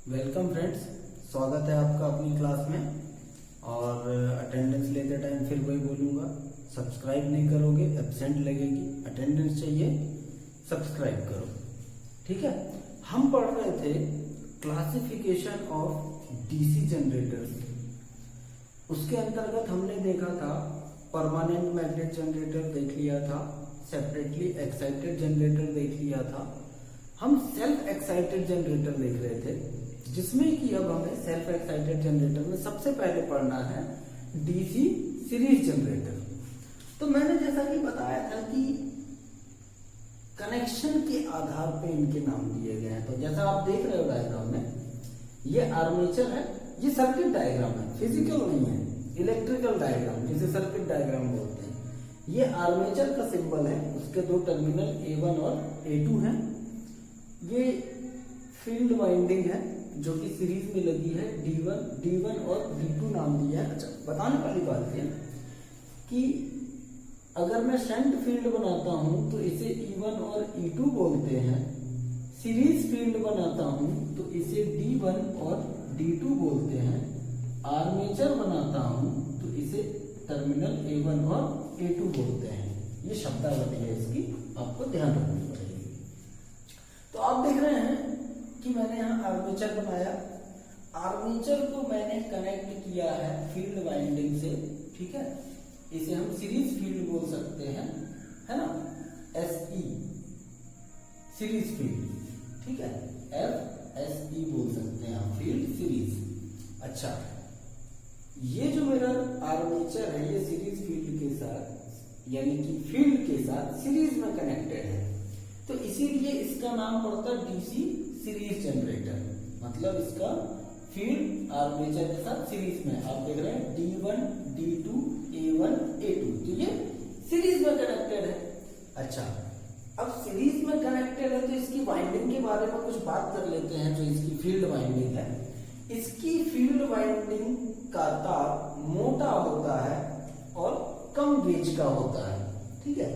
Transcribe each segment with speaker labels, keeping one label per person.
Speaker 1: Welcome friends, स्वागत है आपका अपनी क्लास में। और अटेंडेंस लेते टाइम फिर वही बोलूँगा, सब्सक्राइब नहीं करोगे एब्सेंट लगेगी। अटेंडेंस चाहिए, सब्सक्राइब करो, ठीक है। हम पढ़ रहे थे क्लासिफिकेशन ऑफ डीसी जनरेटर्स। उसके अंतर्गत हमने देखा था परमानेंट मैग्नेट जनरेटर देख लिया था, सेपरेटली एक्साइटेड जनरेटर देख लिया था, हम सेल्फ एक्साइटेड जनरेटर देख रहे थे, जिसमें कि अब हमें सेल्फ एक्साइटेड जनरेटर में सबसे पहले पढ़ना है डीसी सीरीज जनरेटर। तो मैंने जैसा कि बताया था कि कनेक्शन के आधार पे इनके नाम दिए गए हैं। तो जैसा आप देख रहे हो डायग्राम में, ये आर्मेचर है, ये सर्किट डायग्राम है, फिजिकल नहीं है, इलेक्ट्रिकल डायग्राम जिसे सर्किट डायग्राम बोलते हैं। ये आर्मेचर का सिंबल है, उसके दो टर्मिनल A1 और A2 हैं। ये फील्ड वाइंडिंग है जो कि सीरीज में लगी है, D1 और D2 नाम दिया है। अच्छा, बताने वाली बात है कि अगर मैं शंट फील्ड बनाता हूं तो इसे E1 और E2 बोलते हैं, सीरीज फील्ड बनाता हूं तो इसे D1 और D2 बोलते हैं, आर्मेचर बनाता हूं तो इसे टर्मिनल A1 और A2 बोलते हैं। ये शब्दावली है इसकी, आपको ध्यान रखनी पड़ेगी। तो आप देख रहे हैं कि मैंने यहाँ आर्मेचर बनाया, आर्मेचर को मैंने कनेक्ट किया है फील्ड वाइंडिंग से, ठीक है। इसे हम सीरीज फील्ड बोल सकते हैं, है ना, SE सीरीज फील्ड, ठीक है, FSE बोल सकते हैं आप, फील्ड सीरीज। अच्छा, ये जो मेरा आर्मेचर है ये सीरीज फील्ड के साथ यानी कि फील्ड के साथ सीरीज में कनेक्टेड है, तो इसीलिए इसका नाम पड़ता है डीसी सीरीज जनरेटर। मतलब इसका फील्ड आर्मेचर के साथ सीरीज में, आप देख रहे हैं D1, D2, A1, A2, तो ये सीरीज में कनेक्टेड है। अच्छा, अब सीरीज में कनेक्टेड है तो इसकी वाइंडिंग के बारे में कुछ बात कर लेते हैं। जो इसकी फील्ड वाइंडिंग है, इसकी फील्ड वाइंडिंग का तार मोटा होता है और कम गेज का होता है, ठीक है।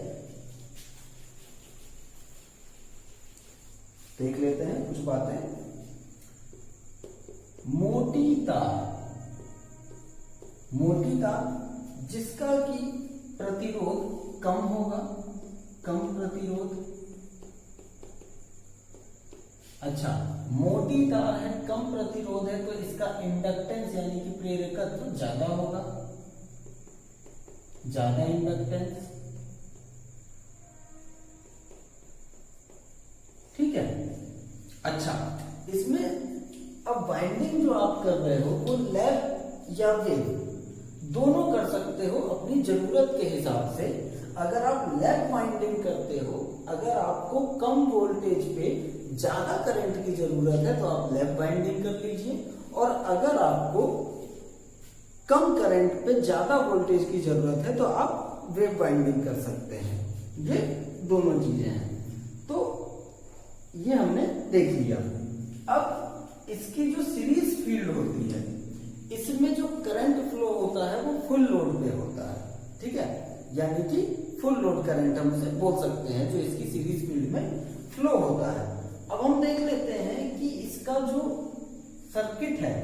Speaker 1: देख लेते हैं कुछ बातें। मोटी तार जिसका कि प्रतिरोध कम होगा, कम प्रतिरोध। अच्छा, मोटी तार है, कम प्रतिरोध है, तो इसका इंडक्टेंस यानी कि प्रेरकत्व ज्यादा होगा, ज्यादा इंडक्टेंस, ठीक है। अच्छा, इसमें अब वाइंडिंग जो आप कर रहे हो वो लैप या वेव दोनों कर सकते हो अपनी जरूरत के हिसाब से। अगर आप लैप वाइंडिंग करते हो, अगर आपको कम वोल्टेज पे ज्यादा करंट की जरूरत है तो आप लैप वाइंडिंग कर लीजिए, और अगर आपको कम करंट पे ज्यादा वोल्टेज की जरूरत है तो आप वेव वाइंडिंग कर सकते हैं। ये दोनों चीजें हैं, तो ये हमने देख लिया। अब इसकी जो सीरीज फील्ड होती है, इसमें जो करंट फ्लो होता है वो फुल लोड पे होता है, ठीक है, यानी कि फुल लोड करंट हम उसे बोल सकते हैं जो इसकी सीरीज फील्ड में फ्लो होता है। अब हम देख लेते हैं कि इसका जो सर्किट है,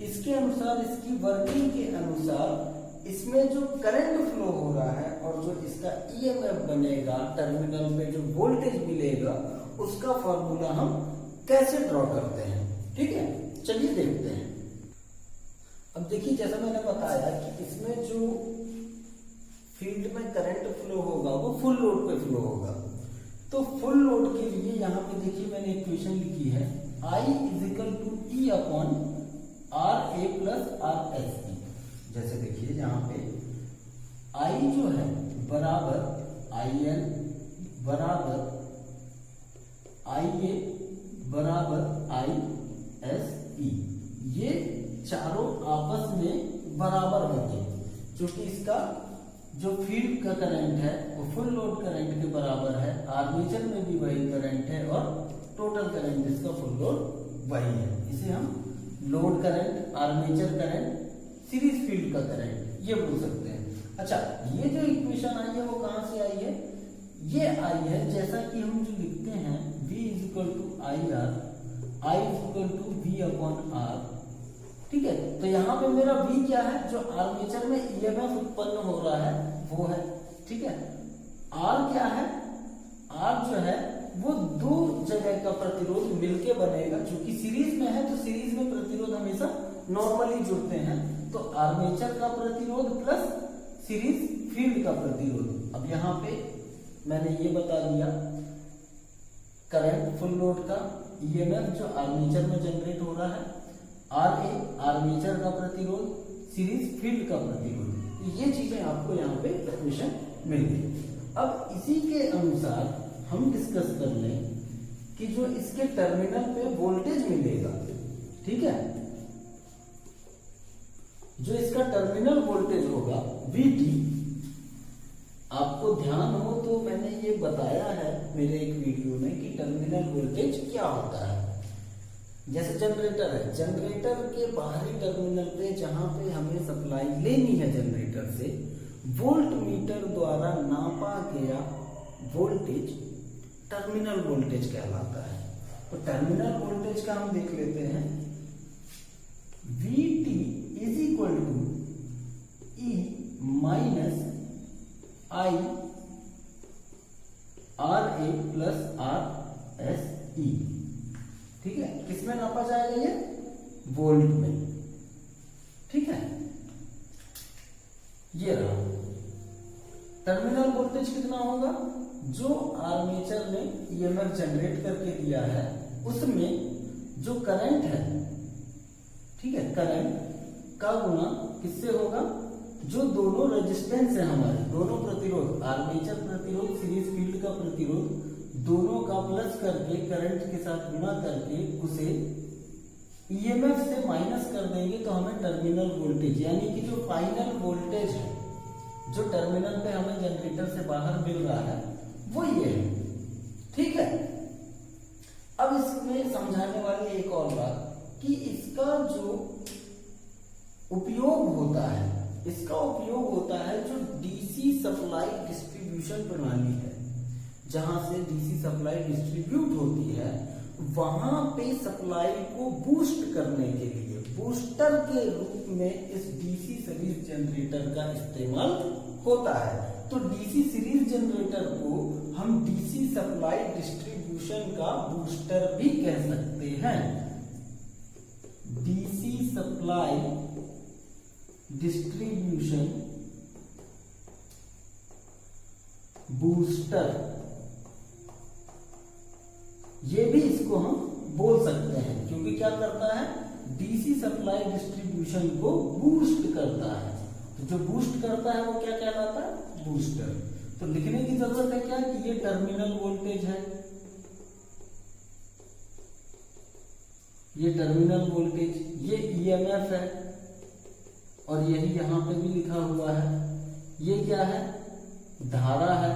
Speaker 1: इसके अनुसार, इसकी वर्किंग के अनुसार इसमें जो करंट फ्लो हो रहा है और जो इसका EMF बनेगा, टर्मिनल पे जो वोल्टेज मिलेगा, उसका फॉर्मूला हम कैसे ड्रॉ करते हैं, ठीक है। चलिए देखते हैं। अब देखिए, जैसा मैंने बताया कि इसमें जो फील्ड में करंट फ्लो होगा वो फुल लोड पे फ्लो होगा। तो फुल लोड के लिए यहाँ पे देखिए मैंने इक्वेशन लिखी है, I = E upon RA plus RSE। जैसे देखिए यहाँ पे I जो है बराबर IL बराबर IA बराबर ISE, ये चारों आपस में बराबर होंगे, क्योंकि इसका जो फील्ड का करंट है वो फुल लोड करंट के बराबर है, आर्मेचर में भी वही करंट है और टोटल करंट इसका फुल लोड वही है। इसे हम load current, armature current, series field का करंट ये बोल सकते हैं। अच्छा, ये जो इक्वेशन आई है वो कहां से आई है? ये आई है जैसा कि हम जो लिखते हैं V = IR I equal to V upon R। ठीक है, तो यहाँ पे मेरा V क्या है, जो आर्मेचर में ईएमएफ उत्पन्न हो रहा है वो है। ठीक है, R क्या है, R जो है वो दो जगह का प्रतिरोध मिलके बनेगा। चूंकि सीरीज में है तो सीरीज में प्रतिरोध हमेशा नॉर्मली जुड़ते हैं, तो आर्मेचर का प्रतिरोध प्लस सीरीज फील्ड का प्रतिरोध। अब यहाँ पे मैंने ये बता दिया करंट फुल लोड का ईएमएफ जो आर्मेचर में जनरेट हो रहा है, RA आर्मेचर का प्रतिरोध, सीरीज फील्ड का प्रतिरोध। ये चीजें आपको यहाँ पे डेफिनेशन मिल गई। अब इसी के अनुसार हम डिस्कस कर लें कि जो इसके टर्मिनल पे वोल्टेज मिलेगा, ठीक है, जो इसका टर्मिनल वोल्टेज होगा VT, आपको ध्यान हो तो मैंने ये बताया है मेरे एक वीडियो में कि टर्मिनल वोल्टेज क्या होता है। जैसे जनरेटर है, जनरेटर के बाहरी टर्मिनल पे जहां पे हमें सप्लाई लेनी है जनरेटर से, वोल्ट मीटर द्वारा नापा गया वोल्टेज टर्मिनल वोल्टेज कहलाता है। तो टर्मिनल वोल्टेज का हम देख लेते हैं, VT is equal to E minus I RA plus RSE। ठीक है, किसमें नापा जाएगा ये, वोल्ट में। ठीक है, ये रहा टर्मिनल वोल्टेज कितना होगा, जो आर्मेचर ने ईएमएफ जनरेट करके दिया है उसमें जो करंट है, ठीक है, करंट का गुना किससे होगा, जो दोनों रेजिस्टेंस है हमारे, दोनों प्रतिरोध, आर्मेचर प्रतिरोध, सीरीज फील्ड का प्रतिरोध, दोनों का प्लस करके करंट के साथ गुणा करके उसे ईएमएफ से माइनस कर देंगे तो हमें टर्मिनल वोल्टेज, यानी कि जो फाइनल वोल्टेज है जो टर्मिनल पे हमें जनरेटर से बाहर मिल रहा है वो ये है। ठीक है, अब इसमें समझाने वाली एक और बात कि इसका जो उपयोग होता है, इसका उपयोग होता है जो डीसी सप्लाई डिस्ट्रीब्यूशन प्रणाली है, जहां से डीसी सप्लाई डिस्ट्रीब्यूट होती है, वहां पे सप्लाई को बूस्ट करने के लिए बूस्टर के रूप में इस डीसी सीरीज जनरेटर का इस्तेमाल होता है। तो डीसी सीरीज जनरेटर को हम डीसी सप्लाई डिस्ट्रीब्यूशन का बूस्टर भी कह सकते हैं। डीसी सप्लाई डिस्ट्रीब्यूशन बूस्टर, ये भी इसको हम बोल सकते हैं, क्योंकि क्या करता है, डीसी सप्लाई डिस्ट्रीब्यूशन को बूस्ट करता है। तो जो बूस्ट करता है वो क्या कहलाता है, बूस्टर। तो लिखने की जरूरत है क्या कि ये टर्मिनल वोल्टेज है, ये टर्मिनल वोल्टेज, ये ईएमएफ है, और यही यहां पे भी लिखा हुआ है, ये क्या है, धारा है,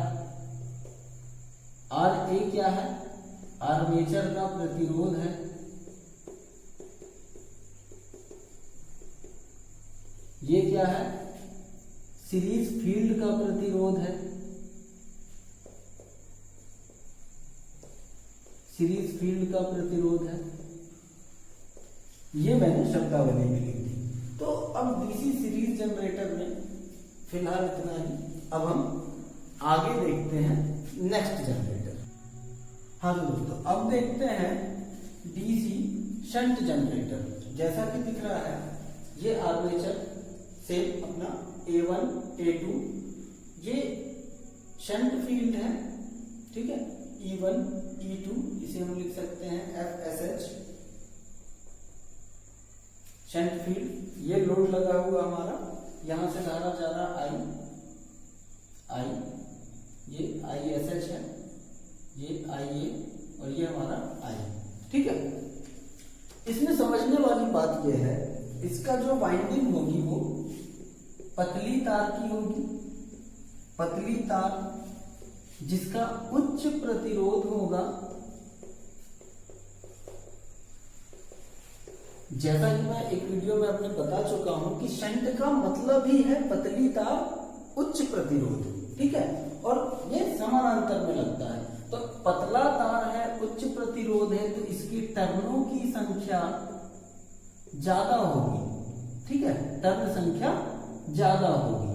Speaker 1: RA क्या है, आर्मेचर का प्रतिरोध है, ये क्या है, सीरीज फील्ड का प्रतिरोध है, सीरीज फील्ड का प्रतिरोध है, ये मैंने शब्दावली में लिख दी। तो अब डीसी सीरीज जनरेटर में फिलहाल इतना ही। अब हम आगे देखते हैं नेक्स्ट जनरेटर। हाँ दोस्तों, अब देखते हैं डीसी शंट जनरेटर। जैसा कि दिख रहा है, ये आर्मेचर से अपना A1 A2, ये शंट फील्ड है, ठीक है, E1 E2, इसे हम लिख सकते हैं FSH शंट फील्ड। ये लोड लगा हुआ हमारा, यहां से धारा जा रहा I, ये ISH है, ये IA, और ये हमारा I। ठीक है, इसमें समझने वाली बात यह है, इसका जो वाइंडिंग होगी वो पतली तार की होगी, पतली तार जिसका उच्च प्रतिरोध होगा। जैसा कि मैं एक वीडियो में अपने बता चुका हूं कि शंट का मतलब ही है पतली तार उच्च प्रतिरोध, ठीक है, और ये समानांतर में लगता है। तो पतला तार है उच्च प्रतिरोध है तो इसकी टर्नों की संख्या ज्यादा होगी, ठीक है, टर्न संख्या ज्यादा होगी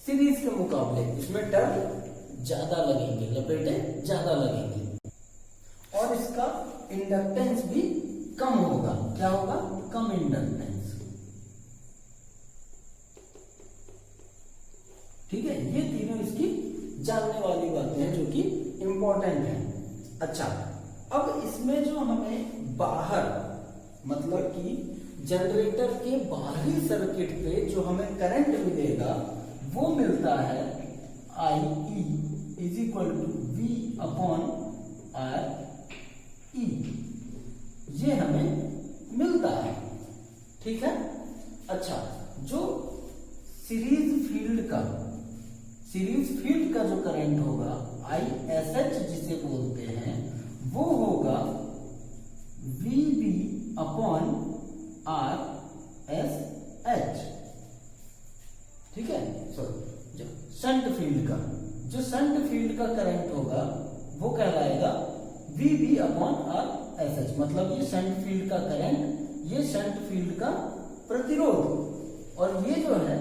Speaker 1: सीरीज के मुकाबले, इसमें टर्न ज्यादा लगेंगे, लपेटे ज्यादा लगेंगी और इसका इंडक्टेंस भी कम होगा। क्या होगा? कम इंडक्टेंस, ठीक है। ये तीनों इसकी जानने वाली बातें हैं जो कि इंपॉर्टेंट हैं। अच्छा, अब इसमें जो हमें बाहर मतलब कि जनरेटर के बाहरी सर्किट पे जो हमें करंट मिलेगा वो मिलता है IE is equal to V upon RE, ये हमें मिलता है, ठीक है। अच्छा, जो सीरीज फील्ड का जो करंट होगा ISH जिसे बोलते हैं, वो होगा VB अपॉन RSH, ठीक है। जो शंट फील्ड का करंट होगा वो कहलाएगा VB अपॉन RSH, मतलब ये शंट फील्ड का करंट, ये शंट फील्ड का प्रतिरोध, और ये जो है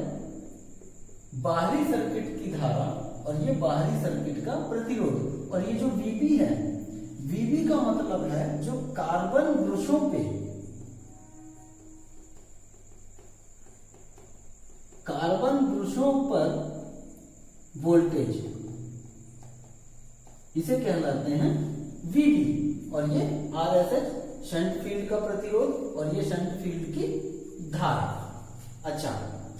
Speaker 1: बाहरी सर्किट की धारा और ये बाहरी सर्किट का प्रतिरोध। और ये जो VB है, VB का मतलब है जो कार्बन ब्रशों पर वोल्टेज, इसे कहलाते हैं VB, और ये RSH शंट फील्ड का प्रतिरोध और ये शंट फील्ड की धारा। अच्छा,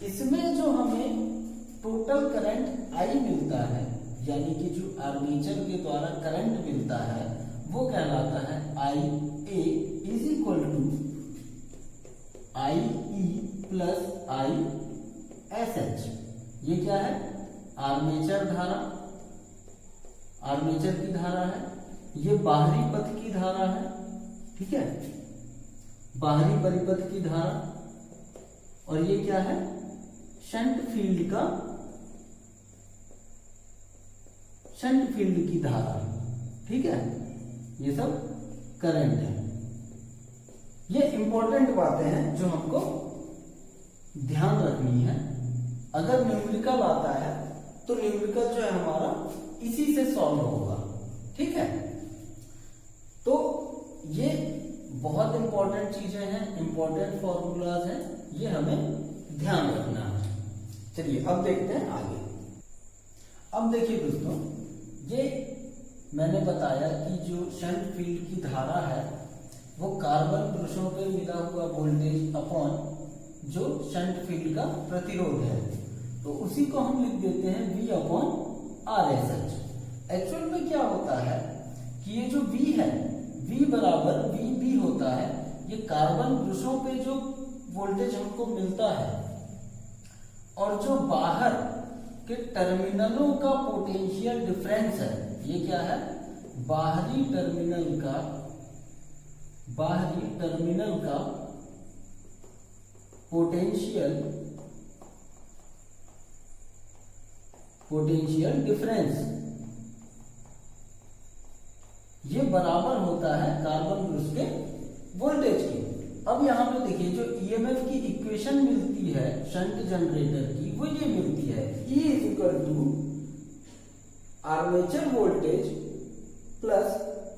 Speaker 1: इसमें जो हमें टोटल करंट I मिलता है, यानी कि जो आर्मेचर के द्वारा करंट मिलता है, वो कहलाता है IA is equal to IE plus ISH। ये क्या है? आर्मेचर धारा, आर्मेचर की धारा है, ये बाहरी पथ की धारा है, ठीक है, बाहरी परिपथ की धारा, और ये क्या है? शंट फील्ड की धारा, ठीक है। ये सब करंट है। ये इंपॉर्टेंट बातें हैं जो हमको ध्यान रखनी है। अगर न्यूमेरिकल आता है तो न्यूमेरिकल जो है हमारा इसी से सॉल्व होगा, ठीक है। तो ये बहुत इंपॉर्टेंट चीजें हैं, इंपॉर्टेंट फॉर्मूलाज हैं, ये हमें ध्यान रखना है। चलिए अब देखते हैं आगे। अब देखिए दोस्तों, ये मैंने बताया कि जो शंट फील्ड की धारा है वो कार्बन ब्रशों पे मिला हुआ वोल्टेज अपॉन जो शंट फील्ड का प्रतिरोध है, तो उसी को हम लिख देते हैं V अपॉन RSH। एक्चुअल में क्या होता है कि ये जो V है, V बराबर VB होता है, ये कार्बन ब्रशों पे जो वोल्टेज हमको मिलता है और जो बाहर के टर्मिनलों का पोटेंशियल डिफरेंस है, ये क्या है? बाहरी टर्मिनल का पोटेंशियल डिफरेंस, ये बराबर होता है कार्बन ब्रश के वोल्टेज के। अब यहां पे देखिए, जो ईएमएफ की इक्वेशन मिलती है शंट जनरेटर की, वो ये मिलती है E is equal to armature voltage plus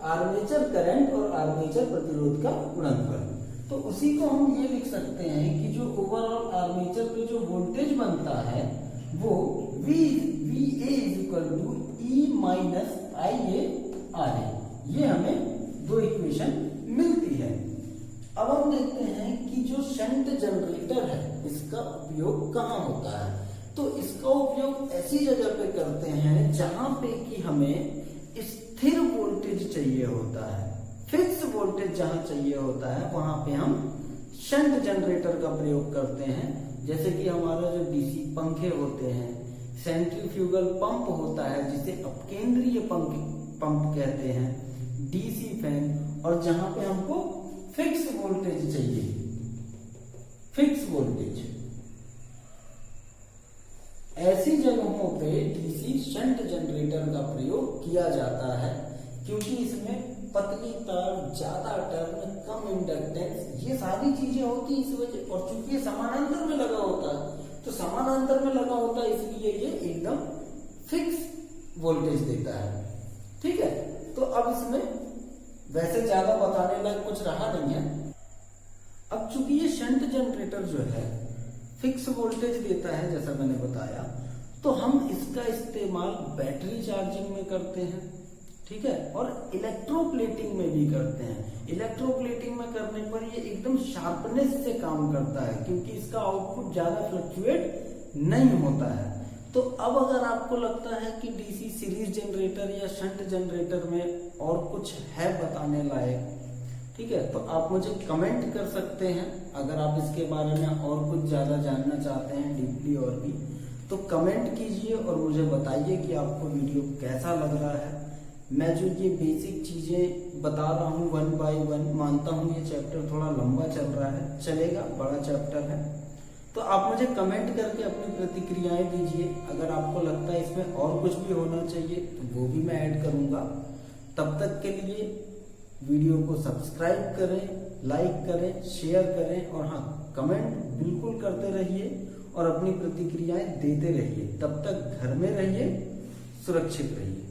Speaker 1: armature current और आर्मेचर प्रतिरोध का गुणनफल। तो उसी को हम ये लिख सकते हैं कि जो ओवरऑल आर्मेचर पे जो वोल्टेज बनता है वो VA is equal to E minus IARA। ये हमें दो इक्वेशन मिलती है। अब हम देखते हैं कि जो शंट जनरेटर है इसका उपयोग कहाँ होता है। तो इसका उपयोग ऐसी जगह पे करते हैं जहां पे कि हमें स्थिर वोल्टेज चाहिए होता है, फिक्स वोल्टेज जहां चाहिए होता है वहां पे हम शंट जनरेटर का प्रयोग करते हैं। जैसे कि हमारा जो डीसी पंखे होते हैं, सेंट्रीफ्यूगल पंप होता है जिसे अपकेंद्रीय पंप कहते हैं, डीसी फैन, और जहां पे हमको फिक्स वोल्टेज चाहिए, फिक्स वोल्टेज, ऐसी जगहों पे डीसी शंट जनरेटर का प्रयोग किया जाता है क्योंकि इसमें पतली तार, ज्यादा टर्न, कम इंडक्टेंस, ये सारी चीजें होती इस वजह, और चूंकि ये समानांतर में लगा होता है तो समानांतर में लगा होता है इसलिए ये एकदम फिक्स वोल्टेज देता है। ठीक है, तो अब इसमें वैसे ज्यादा बताने लायक कुछ रहा नहीं है। अब चूंकि ये शंट जनरेटर जो है फिक्स वोल्टेज देता है जैसा मैंने बताया, तो हम इसका इस्तेमाल बैटरी चार्जिंग में करते हैं। ठीक है, और इलेक्ट्रोप्लेटिंग में भी करते हैं। इलेक्ट्रोप्लेटिंग में करने पर ये एकदम शार्पनेस से काम करता है क्योंकि इसका आउटपुट ज्यादा फ्लक्चुएट नहीं होता है। तो अब अगर आपको लगता है कि डीसी सीरीज जनरेटर या शंट जनरेटर में और कुछ है बताने लायक, ठीक है, तो आप मुझे कमेंट कर सकते हैं। अगर आप इसके बारे में और कुछ ज्यादा जानना चाहते हैं डीपली और भी, तो कमेंट कीजिए और मुझे बताइए कि आपको वीडियो कैसा लग रहा है। मैं जो ये बेसिक चीजें बता रहा हूँ 1 बाय 1, मानता हूँ ये चैप्टर थोड़ा लंबा चल रहा है, चलेगा, बड़ा चैप्टर है, तो आप मुझे कमेंट करके अपनी प्रतिक्रियाएं दीजिए। अगर आपको लगता है इसमें और कुछ भी होना चाहिए तो वो भी मैं ऐड करूंगा। तब तक के लिए वीडियो को सब्सक्राइब करें, लाइक करें, शेयर करें और हाँ, कमेंट बिल्कुल करते रहिए और अपनी प्रतिक्रियाएं देते रहिए। तब तक घर में रहिए, सुरक्षित रहिए।